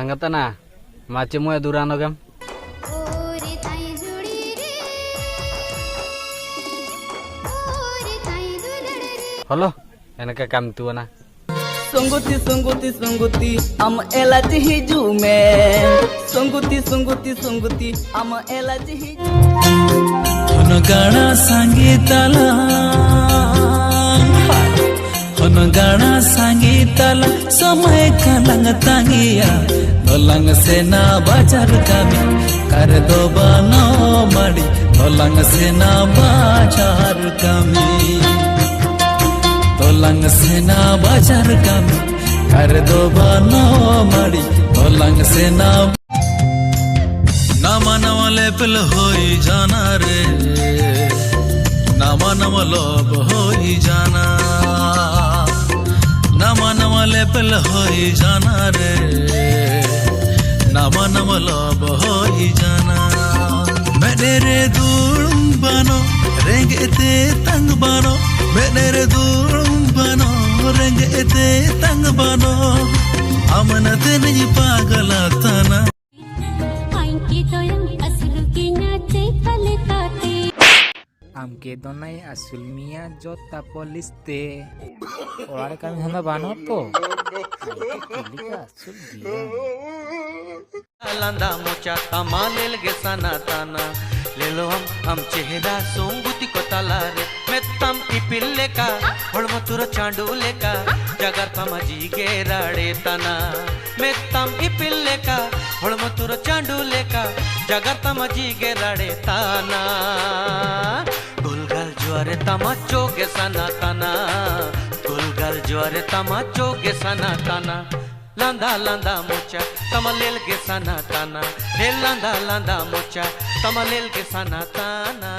सांगताना माचे मुळे दुरानो गम हलो एनका काम तू ना संगुती संगुती संगुती आम एलाज हिजू में संगुती संगुती संगुती आम एलाज हिजू गाना संगीताला गाना संगीताला समय कलंग तांगिया दोलंग सेना बाजार कमी कर दो बनो मड़ी दोलंग सेना बाजार कमी दोलंग सेना बाजार कमी कर दो बनो मड़ी दोलंग सेना नामा नवा लेपल होई जाना रे नामा नवा लोब होई जाना नामा नवा लेपल होई जाना रे नामा नवा लोब होई जाना मैंने रे दूर बनो रेंगते तंग बनो मैंने रे दूर बनो रेंगते तंग बनो अमनते नहीं पागला तना आमके दोनाई आसुल मिया जोता पोलिस्ते ओरार कमी हंदा बानो तो आसुल दिया लंदा मोचा तमालेल गे सना ताना लेलो हम चेहरा सोंगुती को तलारे मेत्तम इपिल्ले का होळमतुर चांडूले का जगर तमजी गे राडे तना मेत्तम इपिल्ले का होळमतुर चांडूले का जगर तमजी गे राडे ताना गुलगल ज्वारे तमाचो गे सना ताना गुलगल ज्वारे तमाचो गे सना ताना लांदा लांदा मोचा तमलेल गे सना ताना हे लांदा लांदा मोचा तमलेल गे सना ताना।